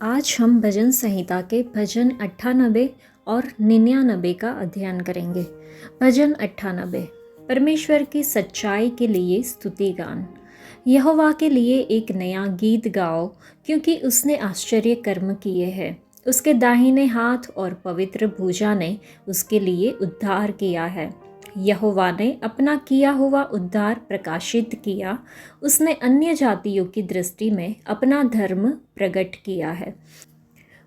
आज हम भजन संहिता के भजन 98 और 99 का अध्ययन करेंगे। भजन 98। परमेश्वर की सच्चाई के लिए स्तुति गान। यहोवा के लिए एक नया गीत गाओ, क्योंकि उसने आश्चर्य कर्म किए हैं। उसके दाहिने हाथ और पवित्र भुजा ने उसके लिए उद्धार किया है। यहोवा ने अपना किया हुआ उद्धार प्रकाशित किया। उसने अन्य जातियों की दृष्टि में अपना धर्म प्रकट किया है।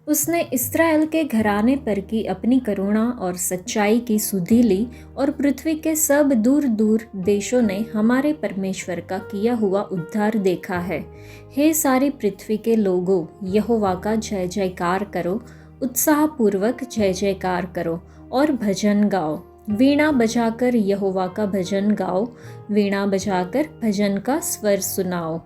उसने इस्राएल के घराने पर की अपनी करुणा और सच्चाई की सुधि ली, और पृथ्वी के सब दूर दूर देशों ने हमारे परमेश्वर का किया हुआ उद्धार देखा है। हे सारी पृथ्वी के लोगों, यहोवा का जय जयकार करो, उत्साहपूर्वक जय जयकार करो और भजन गाओ। वीणा बजाकर यहोवा का भजन गाओ, वीणा बजाकर भजन का स्वर सुनाओ।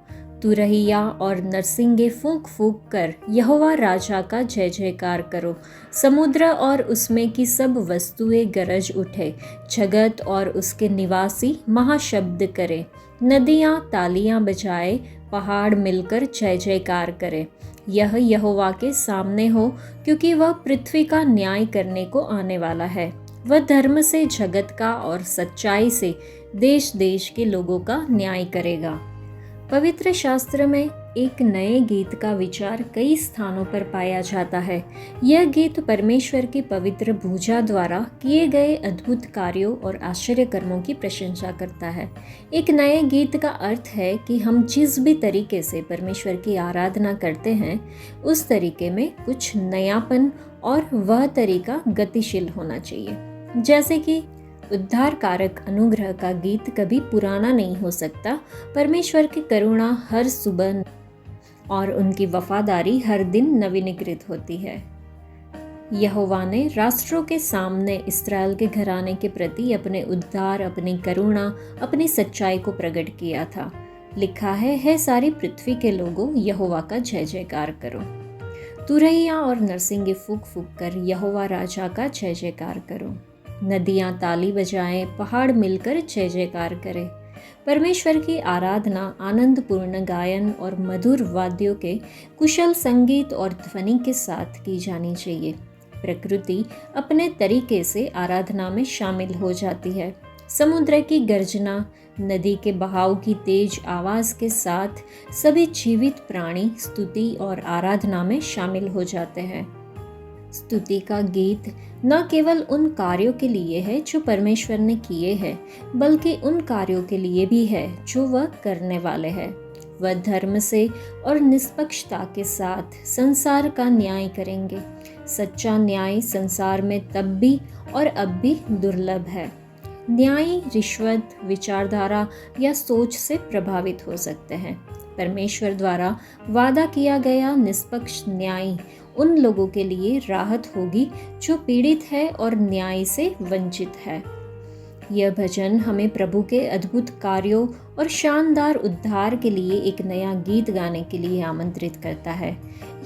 तुरहिया और नरसिंगे फूंक फूंक कर यहोवा राजा का जय जयकार करो। समुद्र और उसमें की सब वस्तुएं गरज उठे, जगत और उसके निवासी महाशब्द करे। नदियाँ तालियाँ बजाए, पहाड़ मिलकर जय जयकार करे। यह यहोवा के सामने हो, क्योंकि वह पृथ्वी का न्याय करने को आने वाला है। वह धर्म से जगत का और सच्चाई से देश देश के लोगों का न्याय करेगा। पवित्र शास्त्र में एक नए गीत का विचार कई स्थानों पर पाया जाता है। यह गीत परमेश्वर की पवित्र भुजा द्वारा किए गए अद्भुत कार्यों और आश्चर्य कर्मों की प्रशंसा करता है। एक नए गीत का अर्थ है कि हम जिस भी तरीके से परमेश्वर की आराधना करते हैं, उस तरीके में कुछ नयापन और वह तरीका गतिशील होना चाहिए। जैसे कि उद्धार कारक अनुग्रह का गीत कभी पुराना नहीं हो सकता। परमेश्वर की करुणा हर सुबह और उनकी वफादारी हर दिन नवीनीकृत होती है। यहोवा ने राष्ट्रों के सामने इस्राएल के घराने के प्रति अपने उद्धार, अपनी करुणा, अपनी सच्चाई को प्रकट किया था। लिखा है सारी पृथ्वी के लोगों, यहोवा का जय जयकार करो। तुरहिया और नरसिंगे फूंक फूंक कर यहोवा राजा का जय जयकार करो। नदियाँ ताली बजाएं, पहाड़ मिलकर जय जयकार करें। परमेश्वर की आराधना आनंदपूर्ण गायन और मधुर वाद्यों के कुशल संगीत और ध्वनि के साथ की जानी चाहिए। प्रकृति अपने तरीके से आराधना में शामिल हो जाती है। समुद्र की गर्जना, नदी के बहाव की तेज आवाज के साथ सभी जीवित प्राणी स्तुति और आराधना में शामिल हो जाते हैं। स्तुति का गीत न केवल उन कार्यों के लिए है जो परमेश्वर ने किए हैं, बल्कि उन कार्यों के लिए भी है जो वह करने वाले हैं। वह धर्म से और निष्पक्षता के साथ संसार का न्याय करेंगे। सच्चा न्याय संसार में तब भी और अब भी दुर्लभ है। न्यायी रिश्वत, विचारधारा या सोच से प्रभावित हो सकते हैं। परमेश्वर द्वारा वादा किया गया निष्पक्ष न्याय उन लोगों के लिए राहत होगी जो पीड़ित है और न्याय से वंचित है। यह भजन हमें प्रभु के अद्भुत कार्यों और शानदार उद्धार के लिए एक नया गीत गाने के लिए आमंत्रित करता है।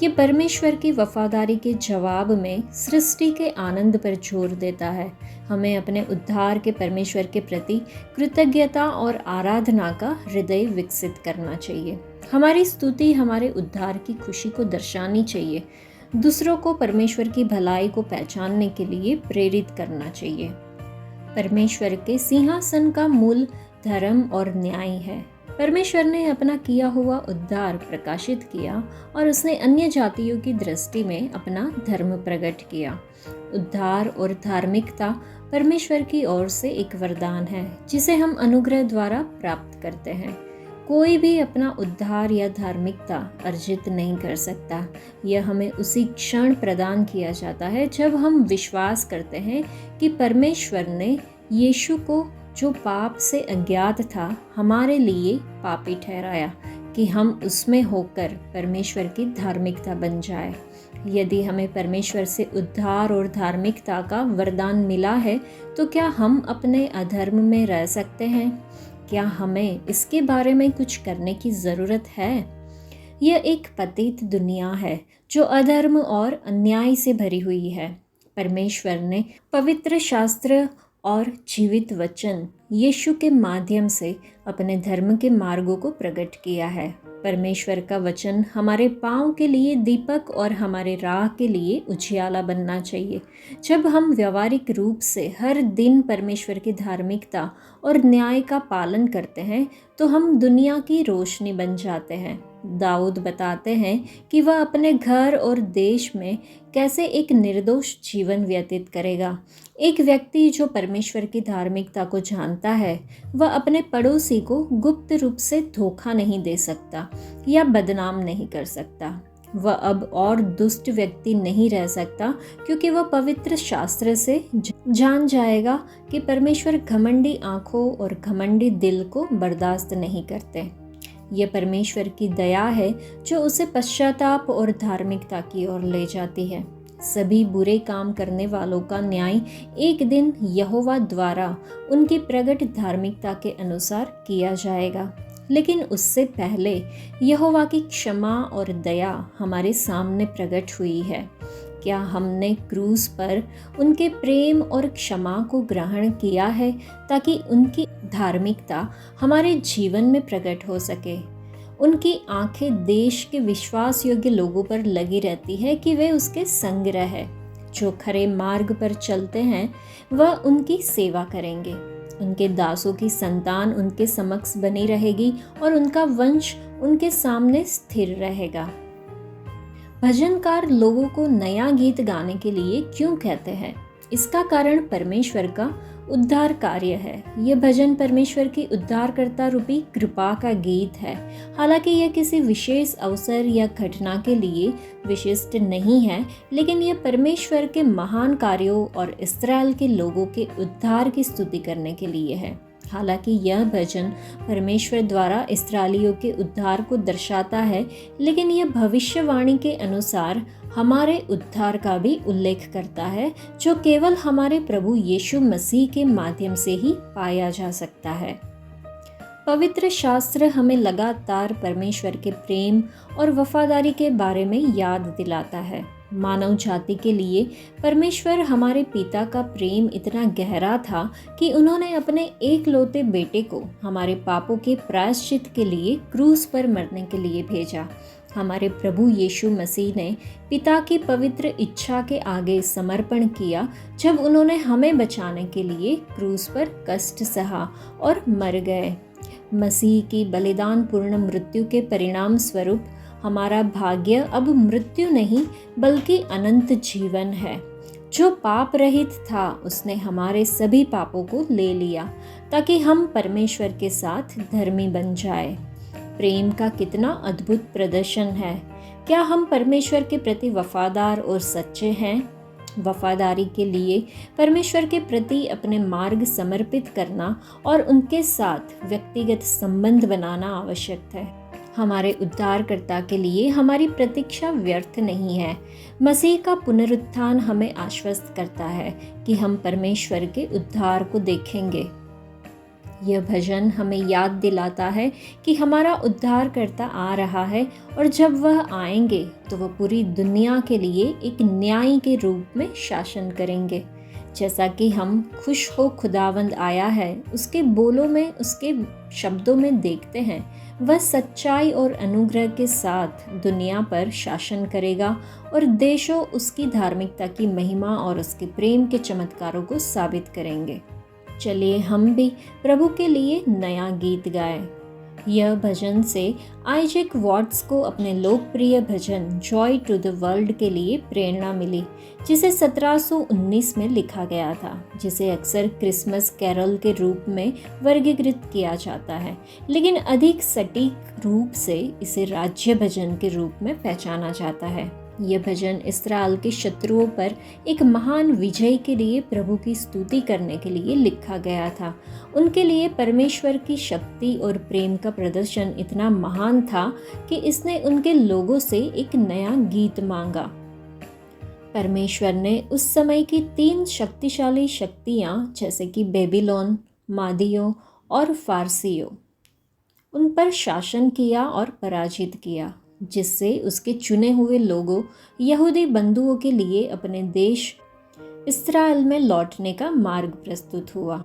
ये परमेश्वर की वफादारी के जवाब में सृष्टि के आनंद पर जोर देता है। हमें अपने उद्धार के परमेश्वर के प्रति कृतज्ञता और आराधना का हृदय विकसित करना चाहिए। हमारी स्तुति हमारे उद्धार की खुशी को दर्शानी चाहिए। दूसरों को परमेश्वर की भलाई को पहचानने के लिए प्रेरित करना चाहिए। परमेश्वर के सिंहासन का मूल धर्म और न्याय है। परमेश्वर ने अपना किया हुआ उद्धार प्रकाशित किया, और उसने अन्य जातियों की दृष्टि में अपना धर्म प्रकट किया। उद्धार और धार्मिकता परमेश्वर की ओर से एक वरदान है, जिसे हम अनुग्रह द्वारा प्राप्त करते हैं। कोई भी अपना उद्धार या धार्मिकता अर्जित नहीं कर सकता। यह हमें उसी क्षण प्रदान किया जाता है जब हम विश्वास करते हैं कि परमेश्वर ने यीशु को, जो पाप से अज्ञात था, हमारे लिए पापी ठहराया कि हम उसमें होकर परमेश्वर की धार्मिकता बन जाए। यदि हमें परमेश्वर से उद्धार और धार्मिकता का वरदान मिला है, तो क्या हम अपने अधर्म में रह सकते हैं? क्या हमें इसके बारे में कुछ करने की ज़रूरत है? यह एक पतित दुनिया है जो अधर्म और अन्याय से भरी हुई है। परमेश्वर ने पवित्र शास्त्र और जीवित वचन यीशु के माध्यम से अपने धर्म के मार्गों को प्रकट किया है। परमेश्वर का वचन हमारे पाँव के लिए दीपक और हमारे राह के लिए उजियाला बनना चाहिए। जब हम व्यावहारिक रूप से हर दिन परमेश्वर की धार्मिकता और न्याय का पालन करते हैं तो हम दुनिया की रोशनी बन जाते हैं। दाऊद बताते हैं कि वह अपने घर और देश में कैसे एक निर्दोष जीवन व्यतीत करेगा। एक व्यक्ति जो परमेश्वर की धार्मिकता को जानता है वह अपने पड़ोसी को गुप्त रूप से धोखा नहीं दे सकता या बदनाम नहीं कर सकता। वह अब और दुष्ट व्यक्ति नहीं रह सकता क्योंकि वह पवित्र शास्त्र से जान जाएगा कि परमेश्वर घमंडी आंखों और घमंडी दिल को बर्दाश्त नहीं करते। यह परमेश्वर की दया है जो उसे पश्चाताप और धार्मिकता की ओर ले जाती है। सभी बुरे काम करने वालों का न्याय एक दिन यहोवा द्वारा उनकी प्रकट धार्मिकता के अनुसार किया जाएगा, लेकिन उससे पहले यहोवा की क्षमा और दया हमारे सामने प्रकट हुई है। क्या हमने क्रूस पर उनके प्रेम और क्षमा को ग्रहण किया है ताकि उनकी धार्मिकता हमारे जीवन में प्रकट हो सके? उनकी आंखें देश के विश्वास योग्य लोगों पर लगी रहती है कि वे उसके संग रहे। जो खरे मार्ग पर चलते हैं वह उनकी सेवा करेंगे। उनके दासों की संतान उनके समक्ष बनी रहेगी और उनका वंश उनके सामने स्थिर रहेगा। भजनकार लोगों को नया गीत गाने के लिए क्यों कहते हैं? इसका कारण परमेश्वर का उद्धार कार्य है। यह भजन परमेश्वर की उद्धारकर्ता रूपी कृपा का गीत है। हालांकि यह किसी विशेष अवसर या घटना के लिए विशिष्ट नहीं है, लेकिन यह परमेश्वर के महान कार्यों और इस्राएल के लोगों के उद्धार की स्तुति करने के लिए है। हालांकि यह भजन परमेश्वर द्वारा इस्राएलियों के उद्धार को दर्शाता है, लेकिन यह भविष्यवाणी के अनुसार हमारे उद्धार का भी उल्लेख करता है, जो केवल हमारे प्रभु यीशु मसीह के माध्यम से ही पाया जा सकता है। पवित्र शास्त्र हमें लगातार परमेश्वर के प्रेम और वफादारी के बारे में याद दिलाता है। मानव जाति के लिए परमेश्वर हमारे पिता का प्रेम इतना गहरा था कि उन्होंने अपने एकलौते बेटे को हमारे पापों के प्रायश्चित के लिए क्रूस पर मरने के लिए भेजा। हमारे प्रभु यीशु मसीह ने पिता की पवित्र इच्छा के आगे समर्पण किया जब उन्होंने हमें बचाने के लिए क्रूस पर कष्ट सहा और मर गए। मसीह की बलिदान पूर्ण मृत्यु के परिणाम स्वरूप हमारा भाग्य अब मृत्यु नहीं बल्कि अनंत जीवन है। जो पाप रहित था उसने हमारे सभी पापों को ले लिया ताकि हम परमेश्वर के साथ धर्मी बन जाए। प्रेम का कितना अद्भुत प्रदर्शन है। क्या हम परमेश्वर के प्रति वफादार और सच्चे हैं? वफादारी के लिए परमेश्वर के प्रति अपने मार्ग समर्पित करना और उनके साथ व्यक्तिगत संबंध बनाना आवश्यक है। हमारे उद्धारकर्ता के लिए हमारी प्रतीक्षा व्यर्थ नहीं है। मसीह का पुनरुत्थान हमें आश्वस्त करता है कि हम परमेश्वर के उद्धार को देखेंगे। यह भजन हमें याद दिलाता है कि हमारा उद्धारकर्ता आ रहा है और जब वह आएंगे तो वह पूरी दुनिया के लिए एक न्यायी के रूप में शासन करेंगे। जैसा कि हम खुश हो खुदावंद आया है उसके बोलों में, उसके शब्दों में देखते हैं, वह सच्चाई और अनुग्रह के साथ दुनिया पर शासन करेगा और देशों उसकी धार्मिकता की महिमा और उसके प्रेम के चमत्कारों को साबित करेंगे। चलिए हम भी प्रभु के लिए नया गीत गाएं। यह भजन से आइजैक वॉट्स को अपने लोकप्रिय भजन जॉय टू द वर्ल्ड के लिए प्रेरणा मिली, जिसे 1719 में लिखा गया था, जिसे अक्सर क्रिसमस कैरल के रूप में वर्गीकृत किया जाता है, लेकिन अधिक सटीक रूप से इसे राज्य भजन के रूप में पहचाना जाता है। यह भजन इस्राएल के शत्रुओं पर एक महान विजय के लिए प्रभु की स्तुति करने के लिए लिखा गया था। उनके लिए परमेश्वर की शक्ति और प्रेम का प्रदर्शन इतना महान था कि इसने उनके लोगों से एक नया गीत मांगा। परमेश्वर ने उस समय की 3 शक्तिशाली शक्तियाँ जैसे कि बेबीलोन, मादियों और फारसियों, उन पर शासन किया और पराजित किया, जिससे उसके चुने हुए लोगों यहूदी बंधुओं के लिए अपने देश इस्राएल में लौटने का मार्ग प्रस्तुत हुआ।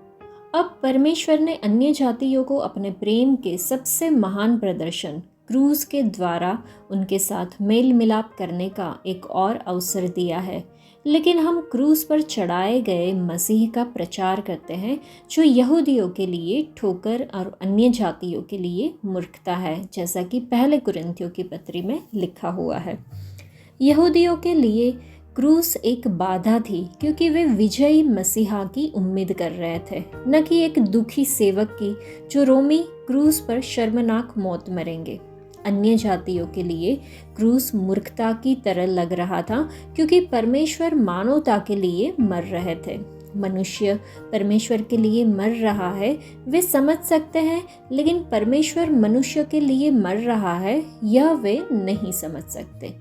अब परमेश्वर ने अन्य जातियों को अपने प्रेम के सबसे महान प्रदर्शन क्रूस के द्वारा उनके साथ मेल मिलाप करने का एक और अवसर दिया है। लेकिन हम क्रूस पर चढ़ाए गए मसीह का प्रचार करते हैं, जो यहूदियों के लिए ठोकर और अन्य जातियों के लिए मूर्खता है, जैसा कि पहले कुरिन्थियों की पत्री में लिखा हुआ है। यहूदियों के लिए क्रूस एक बाधा थी, क्योंकि वे विजयी मसीहा की उम्मीद कर रहे थे, न कि एक दुखी सेवक की जो रोमी क्रूस पर शर्मनाक मौत मरेंगे। अन्य जातियों के लिए क्रूस मूर्खता की तरह लग रहा था, क्योंकि परमेश्वर मानवता के लिए मर रहे थे। मनुष्य परमेश्वर के लिए मर रहा है, वे समझ सकते हैं, लेकिन परमेश्वर मनुष्य के लिए मर रहा है यह वे नहीं समझ सकते।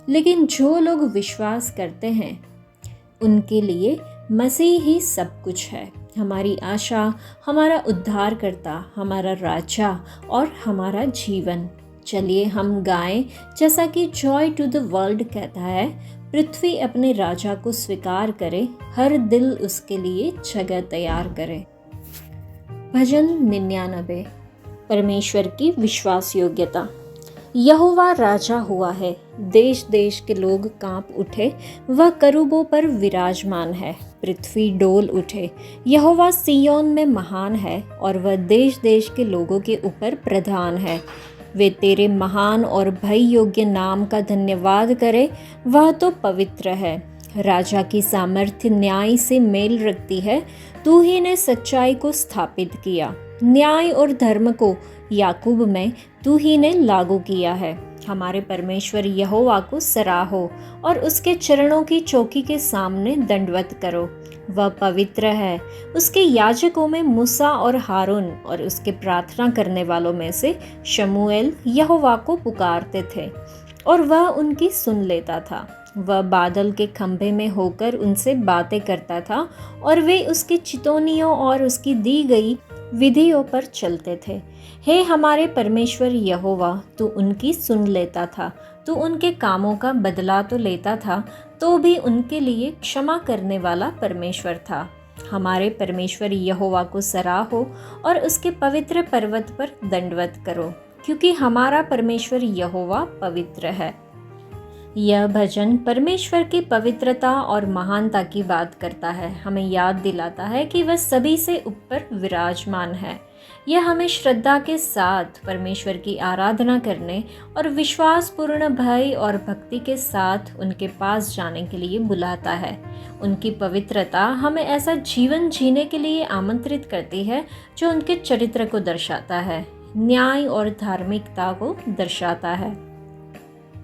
लेकिन जो लोग विश्वास करते हैं उनके लिए मसीह ही सब कुछ है, हमारी आशा, हमारा उद्धारकर्ता, हमारा राजा और हमारा जीवन। चलिए हम गाएं, जैसा कि जॉय टू द वर्ल्ड कहता है, पृथ्वी अपने राजा को स्वीकार करे, हर दिल उसके लिए जगह तैयार करे। भजन 99। परमेश्वर की विश्वास योग्यता। यहोवा राजा हुआ है, देश देश के लोग कांप उठे, वह करूबों पर विराजमान है, पृथ्वी डोल उठे। यहोवा सिय्योन में महान है और वह देश देश के लोगों के ऊपर प्रधान है। वे तेरे महान और भय योग्य नाम का धन्यवाद करे, वह तो पवित्र है। राजा की सामर्थ्य न्याय से मेल रखती है, तू ही ने सच्चाई को स्थापित किया, न्याय और धर्म को याकूब में तू ही ने लागू किया है। हमारे परमेश्वर यहोवा को सराहो और उसके चरणों की चौकी के सामने दंडवत करो। वह पवित्र है। उसके याजकों में मूसा और हारून और उसके प्रार्थना करने वालों में से शमूएल यहोवा को पुकारते थे और वह उनकी सुन लेता था। वह बादल के खंभे में होकर उनसे बातें करता था और वे उसकी चितौनियों और उसकी दी गई विधियों पर चलते थे। हे हमारे परमेश्वर यहोवा, तू उनकी सुन लेता था, तू उनके कामों का बदला तो लेता था, तो भी उनके लिए क्षमा करने वाला परमेश्वर था। हमारे परमेश्वर यहोवा को सराहो और उसके पवित्र पर्वत पर दंडवत करो, क्योंकि हमारा परमेश्वर यहोवा पवित्र है। यह भजन परमेश्वर की पवित्रता और महानता की बात करता है, हमें याद दिलाता है कि वह सभी से ऊपर विराजमान है। यह हमें श्रद्धा के साथ परमेश्वर की आराधना करने और विश्वासपूर्ण भय और भक्ति के साथ उनके पास जाने के लिए बुलाता है। उनकी पवित्रता हमें ऐसा जीवन जीने के लिए आमंत्रित करती है जो उनके चरित्र को दर्शाता है, न्याय और धार्मिकता को दर्शाता है।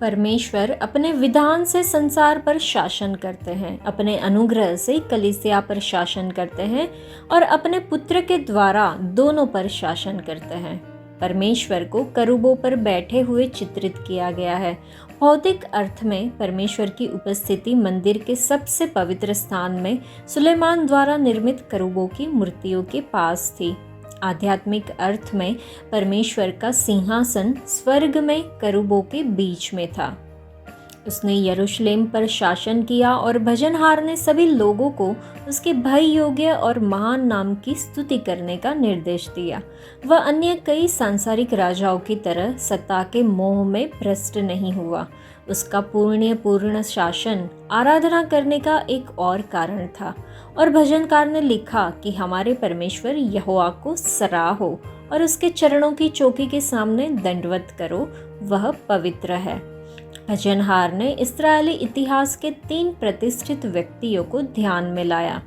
परमेश्वर अपने विधान से संसार पर शासन करते हैं, अपने अनुग्रह से कलीसिया पर शासन करते हैं और अपने पुत्र के द्वारा दोनों पर शासन करते हैं। परमेश्वर को करूबों पर बैठे हुए चित्रित किया गया है। भौतिक अर्थ में परमेश्वर की उपस्थिति मंदिर के सबसे पवित्र स्थान में सुलेमान द्वारा निर्मित करूबों की मूर्तियों के पास थी। आध्यात्मिक अर्थ में परमेश्वर का सिंहासन स्वर्ग में करूबों के बीच में था। उसने यरूशलेम पर शासन किया और भजनहार ने सभी लोगों को उसके भय योग्य और महान नाम की स्तुति करने का निर्देश दिया। वह अन्य कई सांसारिक राजाओं की तरह सत्ता के मोह में भ्रष्ट नहीं हुआ। उसका पूर्ण शासन आराधना करने का एक और कारण था। और भजनकार ने लिखा कि हमारे परमेश्वर यहोवा को सराहो और उसके चरणों की चौकी के सामने दंडवत करो, वह पवित्र है। भजनहार ने इस्राएली इतिहास के 3 प्रतिष्ठित व्यक्तियों को ध्यान में लाया।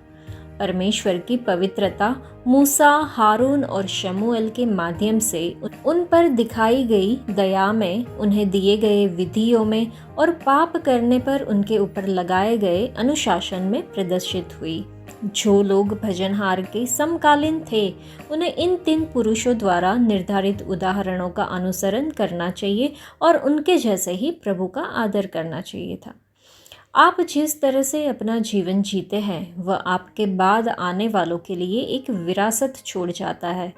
परमेश्वर की पवित्रता मूसा, हारून और शमूएल के माध्यम से उन पर दिखाई गई दया में, उन्हें दिए गए विधियों में और पाप करने पर उनके ऊपर लगाए गए अनुशासन में प्रदर्शित हुई। जो लोग भजनहार के समकालीन थे, उन्हें इन 3 पुरुषों द्वारा निर्धारित उदाहरणों का अनुसरण करना चाहिए और उनके जैसे ही प्रभु का आदर करना चाहिए था। आप जिस तरह से अपना जीवन जीते हैं, वह आपके बाद आने वालों के लिए एक विरासत छोड़ जाता है।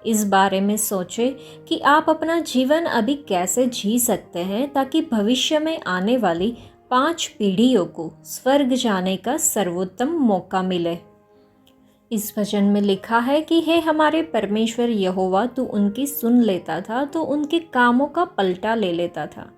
इस बारे में सोचें कि आप अपना जीवन अभी कैसे जी सकते हैं ताकि भविष्य में आने वाली 5 पीढ़ियों को स्वर्ग जाने का सर्वोत्तम मौका मिले। इस भजन में लिखा है कि हे हमारे परमेश्वर यहोवा, तू उनकी सुन लेता था, तो उनके कामों का पलटा ले लेता था।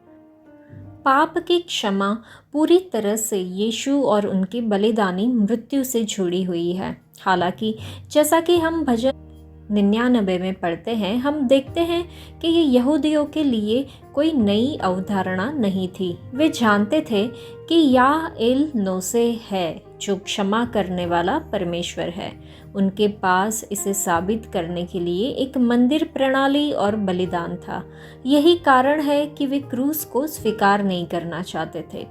पाप की क्षमा पूरी तरह से यीशु और उनकी बलिदानी मृत्यु से जुड़ी हुई है। हालांकि जैसा कि हम भजन 99 में पढ़ते हैं, हम देखते हैं कि ये यहूदियों के लिए कोई नई अवधारणा नहीं थी। वे जानते थे कि याह एल नोसे है, जो क्षमा करने वाला परमेश्वर है। उनके पास इसे साबित करने के लिए एक मंदिर प्रणाली और बलिदान था। यही कारण है कि वे क्रूस को स्वीकार नहीं करना चाहते थे।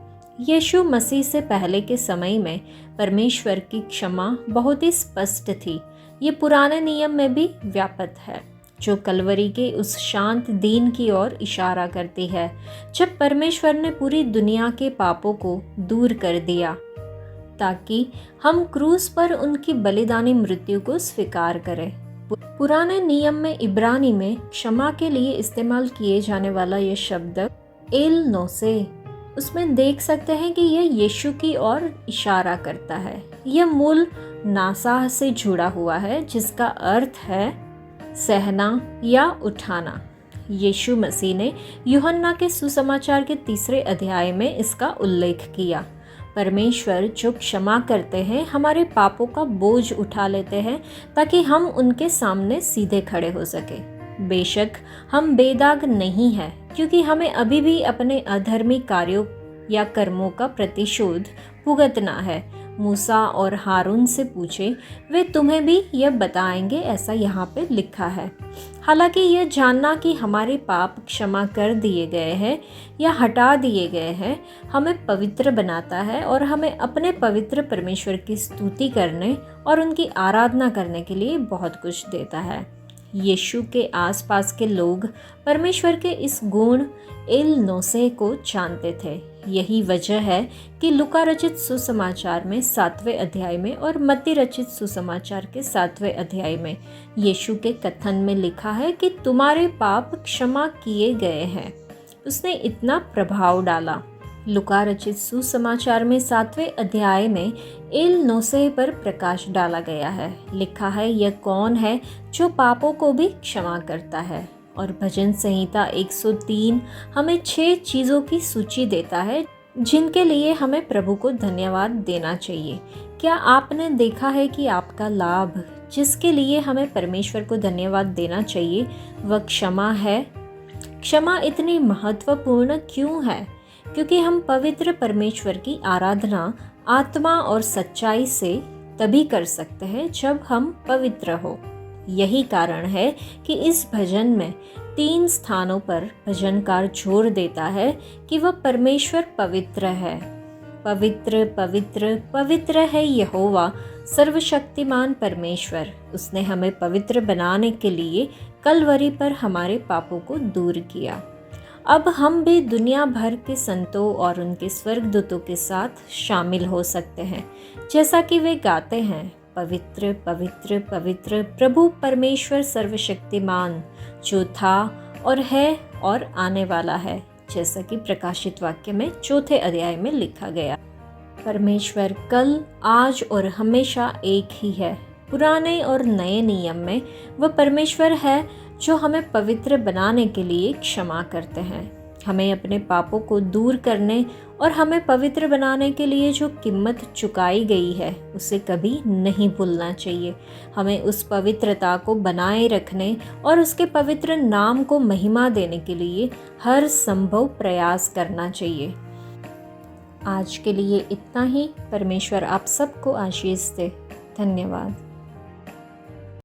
यीशु मसीह से पहले के समय में परमेश्वर की क्षमा बहुत ही स्पष्ट थी। ये पुराने नियम में भी व्याप्त है, जो कलवरी के उस शांत दिन की ओर इशारा करती है, जब परमेश्वर ने पूरी दुनिया के पापों को दूर कर दिया ताकि हम क्रूस पर उनकी बलिदानी मृत्यु को स्वीकार करें। पुराने नियम में इब्रानी में क्षमा के लिए इस्तेमाल किए जाने वाला यह शब्द एल नोसे, उसमें देख सकते हैं कि यह यीशु की ओर इशारा करता है। यह मूल नासाह से जुड़ा हुआ है, जिसका अर्थ है सहना या उठाना। यीशु मसीह ने यूहन्ना के सुसमाचार के 3 अध्याय में इसका उल्लेख किया। परमेश्वर जो क्षमा करते हैं, हमारे पापों का बोझ उठा लेते हैं ताकि हम उनके सामने सीधे खड़े हो सके। बेशक हम बेदाग नहीं हैं, क्योंकि हमें अभी भी अपने अधर्मी कार्यों या कर्मों का प्रतिशोध भुगतना है। मूसा और हारून से पूछे, वे तुम्हें भी यह बताएंगे, ऐसा यहाँ पे लिखा है। हालांकि यह जानना कि हमारे पाप क्षमा कर दिए गए हैं या हटा दिए गए हैं हमें पवित्र बनाता है और हमें अपने पवित्र परमेश्वर की स्तुति करने और उनकी आराधना करने के लिए बहुत कुछ देता है। यीशु के आसपास के लोग परमेश्वर के इस गुण एल नोसे को जानते थे। यही वजह है कि लूका रचित सुसमाचार में 7वें अध्याय में और मत्ती रचित सुसमाचार के 7वें अध्याय में यीशु के कथन में लिखा है कि तुम्हारे पाप क्षमा किए गए हैं। उसने इतना प्रभाव डाला। लूका रचित सुसमाचार में 7वें अध्याय में एल नोसे पर प्रकाश डाला गया है। लिखा है, यह कौन है जो पापों को भी क्षमा करता है। और भजन संहिता 103 हमें 6 चीज़ों की सूची देता है जिनके लिए हमें प्रभु को धन्यवाद देना चाहिए। क्या आपने देखा है कि आपका लाभ, जिसके लिए हमें परमेश्वर को धन्यवाद देना चाहिए, वह क्षमा है? क्षमा इतनी महत्वपूर्ण क्यों है? क्योंकि हम पवित्र परमेश्वर की आराधना आत्मा और सच्चाई से तभी कर सकते हैं जब हम पवित्र हो। यही कारण है कि इस भजन में 3 स्थानों पर भजनकार जोर देता है कि वह परमेश्वर पवित्र है। पवित्र पवित्र पवित्र है यहोवा, सर्वशक्तिमान परमेश्वर। उसने हमें पवित्र बनाने के लिए कलवरी पर हमारे पापों को दूर किया। अब हम भी दुनिया भर के संतों और उनके स्वर्गदूतों के साथ शामिल हो सकते हैं, जैसा कि वे गाते हैं, पवित्र पवित्र पवित्र प्रभु परमेश्वर सर्वशक्तिमान, जो था और है और आने वाला है, जैसा कि प्रकाशित वाक्य में 4 अध्याय में लिखा गया। परमेश्वर कल, आज और हमेशा एक ही है। पुराने और नए नियम में वह परमेश्वर है जो हमें पवित्र बनाने के लिए क्षमा करते हैं। हमें अपने पापों को दूर करने और हमें पवित्र बनाने के लिए जो कीमत चुकाई गई है, उसे कभी नहीं भूलना चाहिए। हमें उस पवित्रता को बनाए रखने और उसके पवित्र नाम को महिमा देने के लिए हर संभव प्रयास करना चाहिए। आज के लिए इतना ही। परमेश्वर आप सबको आशीष दे। धन्यवाद।